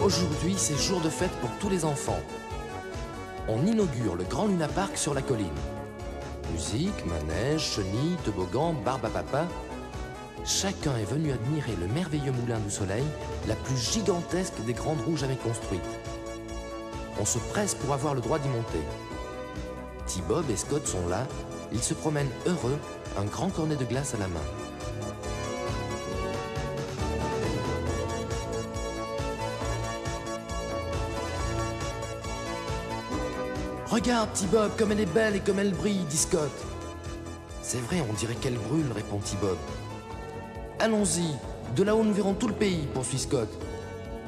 Aujourd'hui, c'est jour de fête pour tous les enfants. On inaugure le Grand Luna Park sur la colline. Musique, manège, chenilles, toboggan, barbe à papa. Chacun est venu admirer le merveilleux moulin du soleil, la plus gigantesque des grandes roues jamais construites. On se presse pour avoir le droit d'y monter. T-Bob et Scott sont là, ils se promènent heureux, un grand cornet de glace à la main. Regarde, T-Bob, comme elle est belle et comme elle brille, dit Scott. C'est vrai, on dirait qu'elle brûle, répond T-Bob. Allons-y, de là-haut nous verrons tout le pays, poursuit Scott.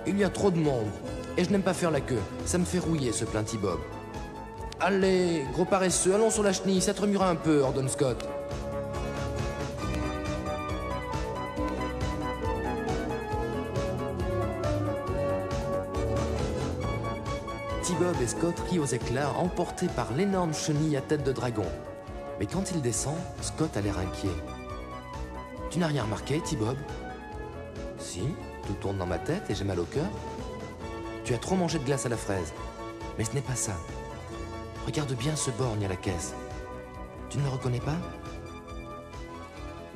Il y a trop de monde, et je n'aime pas faire la queue, ça me fait rouiller, se plaint T-Bob. Allez, gros paresseux, allons sur la chenille, ça te remuera un peu, ordonne Scott. T-Bob et Scott rient aux éclats, emportés par l'énorme chenille à tête de dragon. Mais quand il descend, Scott a l'air inquiet. Tu n'as rien remarqué, T-Bob? Si, tout tourne dans ma tête et j'ai mal au cœur. Tu as trop mangé de glace à la fraise. Mais ce n'est pas ça. Regarde bien ce borgne à la caisse. Tu ne le reconnais pas?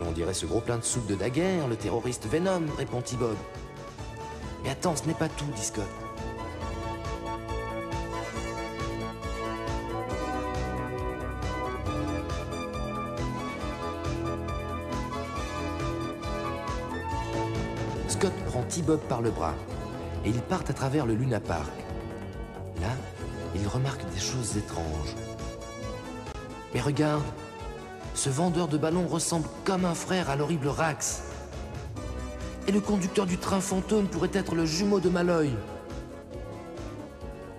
On dirait ce gros plein de soupe de Daguerre, le terroriste Venom, répond T-Bob. Mais attends, ce n'est pas tout, dit Scott. Scott prend T-Bob par le bras et ils partent à travers le Luna Park. Là, ils remarquent des choses étranges. Mais regarde, ce vendeur de ballons ressemble comme un frère à l'horrible Rax. Et le conducteur du train fantôme pourrait être le jumeau de Malloy.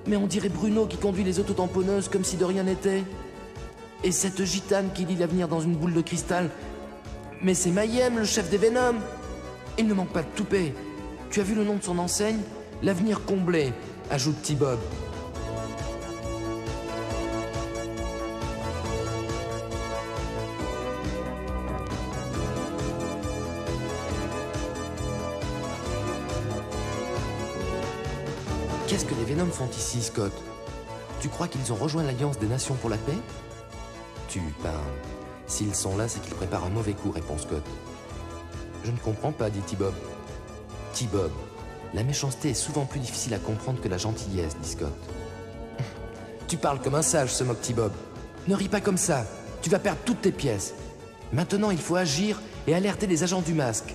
Mais on dirait Bruno qui conduit les autotamponneuses comme si de rien n'était. Et cette gitane qui lit l'avenir dans une boule de cristal. Mais c'est Mayhem, le chef des Venom. Il ne manque pas de toupet. Tu as vu le nom de son enseigne? L'avenir comblé, ajoute T-Bob. Qu'est-ce que les Venom font ici, Scott? Tu crois qu'ils ont rejoint l'Alliance des Nations pour la paix? S'ils sont là, c'est qu'ils préparent un mauvais coup, répond Scott. Je ne comprends pas, dit T-Bob. T-Bob, la méchanceté est souvent plus difficile à comprendre que la gentillesse, dit Scott. Tu parles comme un sage, se moque T-Bob. Ne ris pas comme ça, tu vas perdre toutes tes pièces. Maintenant, il faut agir et alerter les agents du masque.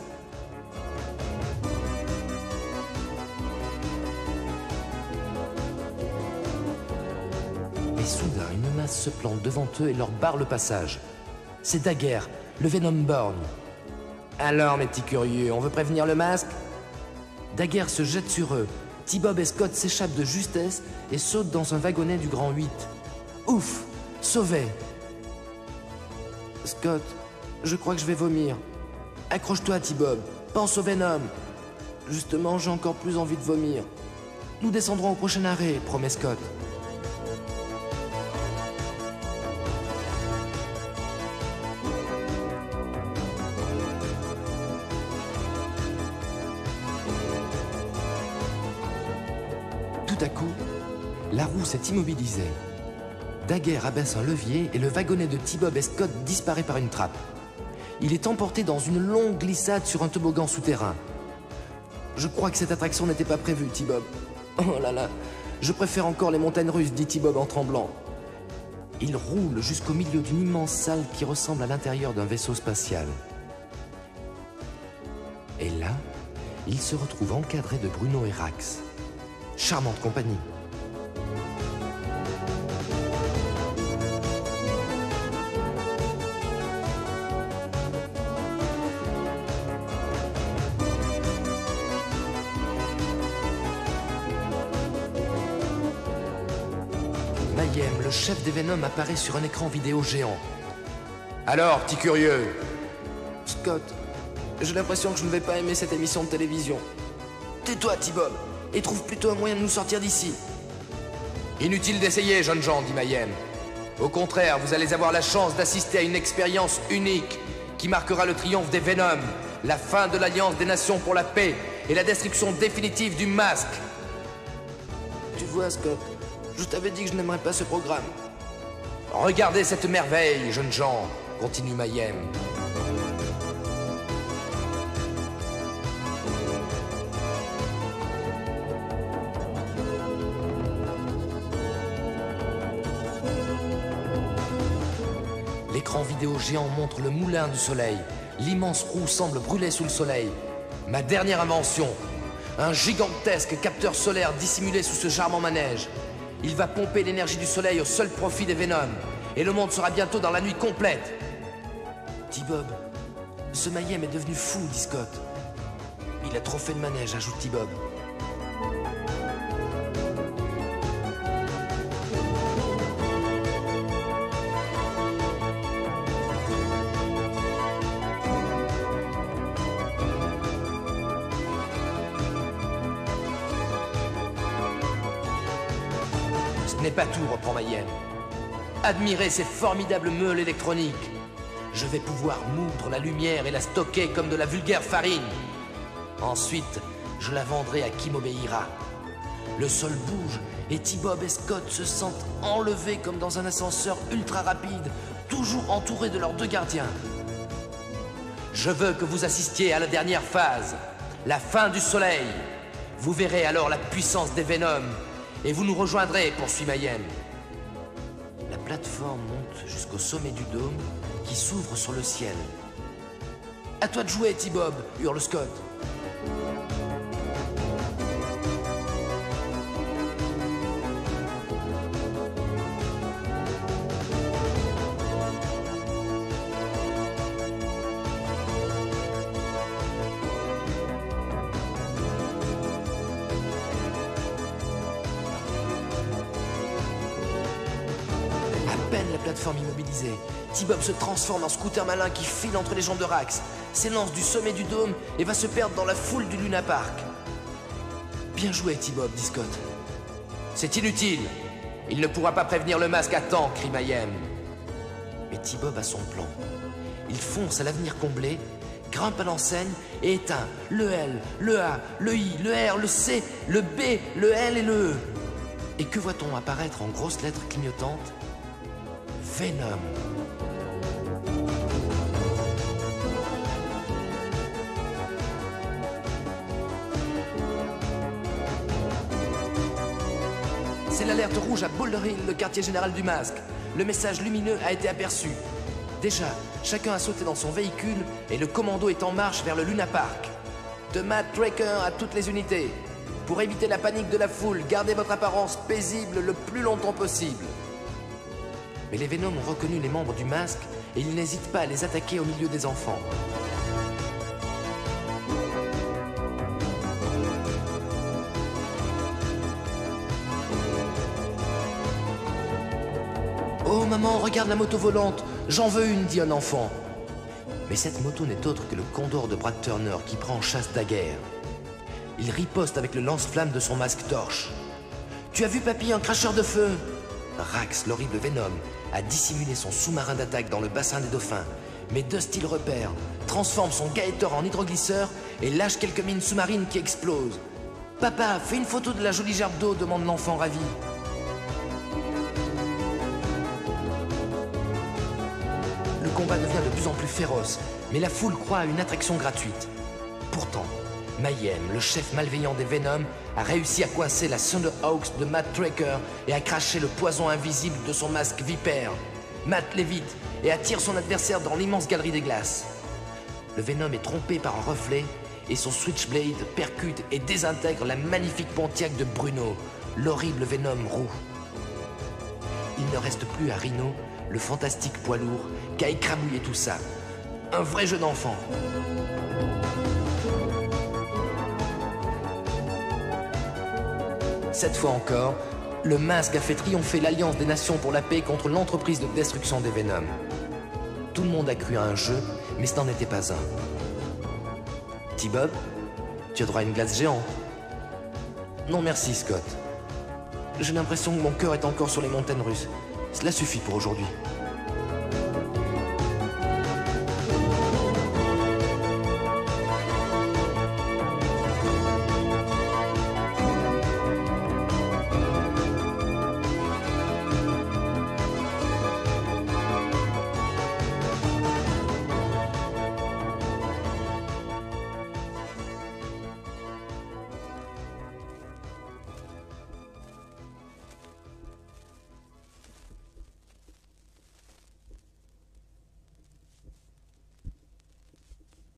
Et soudain, une masse se plante devant eux et leur barre le passage. C'est Daguerre, le Venom Borgne. Alors, mes petits curieux, on veut prévenir le masque? Daguerre se jette sur eux. T-Bob et Scott s'échappent de justesse et sautent dans un wagonnet du Grand 8. Ouf! Sauvés! Scott, je crois que je vais vomir. Accroche-toi, T-Bob. Pense au Venom. Justement, j'ai encore plus envie de vomir. Nous descendrons au prochain arrêt, promet Scott. Tout à coup, la roue s'est immobilisée. Daguerre abaisse un levier et le wagonnet de T-Bob et Scott disparaît par une trappe. Il est emporté dans une longue glissade sur un toboggan souterrain. Je crois que cette attraction n'était pas prévue, T-Bob. Oh là là, je préfère encore les montagnes russes, dit T-Bob en tremblant. Il roule jusqu'au milieu d'une immense salle qui ressemble à l'intérieur d'un vaisseau spatial. Et là, il se retrouve encadré de Bruno et Rax. Charmante compagnie. Mayhem, le chef des Venom, apparaît sur un écran vidéo géant. Alors, petit curieux? Scott, j'ai l'impression que je ne vais pas aimer cette émission de télévision. Tais-toi, T-Bob, et trouve plutôt un moyen de nous sortir d'ici. Inutile d'essayer, jeunes gens, dit Mayhem. Au contraire, vous allez avoir la chance d'assister à une expérience unique qui marquera le triomphe des Venom, la fin de l'Alliance des Nations pour la paix et la destruction définitive du masque. tu vois, Scott. Je t'avais dit que je n'aimerais pas ce programme. Regardez cette merveille, jeunes gens, continue Mayhem. L'écran vidéo géant montre le moulin du soleil. L'immense roue semble brûler sous le soleil. Ma dernière invention, un gigantesque capteur solaire dissimulé sous ce charmant manège. Il va pomper l'énergie du soleil au seul profit des Venom. Et le monde sera bientôt dans la nuit complète. T-Bob, ce Mayhem est devenu fou, dit Scott. Il a trop fait de manège, ajoute T-Bob. Ce n'est pas tout, reprend Mayhem. Admirez ces formidables meules électroniques. Je vais pouvoir moudre la lumière et la stocker comme de la vulgaire farine. Ensuite, je la vendrai à qui m'obéira. Le sol bouge et T-Bob et Scott se sentent enlevés comme dans un ascenseur ultra rapide, toujours entourés de leurs deux gardiens. Je veux que vous assistiez à la dernière phase, la fin du soleil. Vous verrez alors la puissance des Venom et vous nous rejoindrez, poursuit Mayhem. La plateforme monte jusqu'au sommet du dôme qui s'ouvre sur le ciel. « À toi de jouer, T-Bob !» hurle Scott. La plateforme immobilisée, T-Bob se transforme en scooter malin qui file entre les jambes de Rax, s'élance du sommet du dôme et va se perdre dans la foule du Luna Park. Bien joué, T-Bob, dit Scott. C'est inutile. Il ne pourra pas prévenir le masque à temps, crie Mayhem. Mais T-Bob a son plan. Il fonce à l'avenir comblé, grimpe à l'enseigne et éteint le L, le A, le I, le R, le C, le B, le L et le E. Et que voit-on apparaître en grosses lettres clignotantes ? Venom. C'est l'alerte rouge à Boulder Hill, le quartier général du masque. Le message lumineux a été aperçu. Déjà, chacun a sauté dans son véhicule et le commando est en marche vers le Luna Park. De Matt Tracker à toutes les unités. Pour éviter la panique de la foule, gardez votre apparence paisible le plus longtemps possible. Mais les Venom ont reconnu les membres du masque et ils n'hésitent pas à les attaquer au milieu des enfants. Oh maman, regarde la moto volante, j'en veux une, dit un enfant. Mais cette moto n'est autre que le Condor de Brad Turner qui prend en chasse Daguerre. Il riposte avec le lance-flamme de son masque torche. Tu as vu papy, un cracheur de feu? Rax, l'horrible Venom, a dissimulé son sous-marin d'attaque dans le bassin des dauphins. Mais Dusty le repère, transforme son Gator en hydroglisseur et lâche quelques mines sous-marines qui explosent. Papa, fais une photo de la jolie gerbe d'eau, demande l'enfant ravi. Le combat devient de plus en plus féroce, mais la foule croit à une attraction gratuite. Pourtant, Mayhem, le chef malveillant des Venom, a réussi à coincer la Thunderhawks de Matt Tracker et à cracher le poison invisible de son masque vipère. Matt lévite et attire son adversaire dans l'immense galerie des glaces. Le Venom est trompé par un reflet et son Switchblade percute et désintègre la magnifique Pontiac de Bruno, l'horrible Venom roux. Il ne reste plus à Rhino, le fantastique poids lourd, qu'à écrabouiller tout ça. Un vrai jeu d'enfant. Cette fois encore, le masque a fait triompher l'Alliance des Nations pour la paix contre l'entreprise de destruction des Venom. Tout le monde a cru à un jeu, mais ce n'en était pas un. T-Bob, tu as droit à une glace géante. Non merci, Scott. J'ai l'impression que mon cœur est encore sur les montagnes russes. Cela suffit pour aujourd'hui.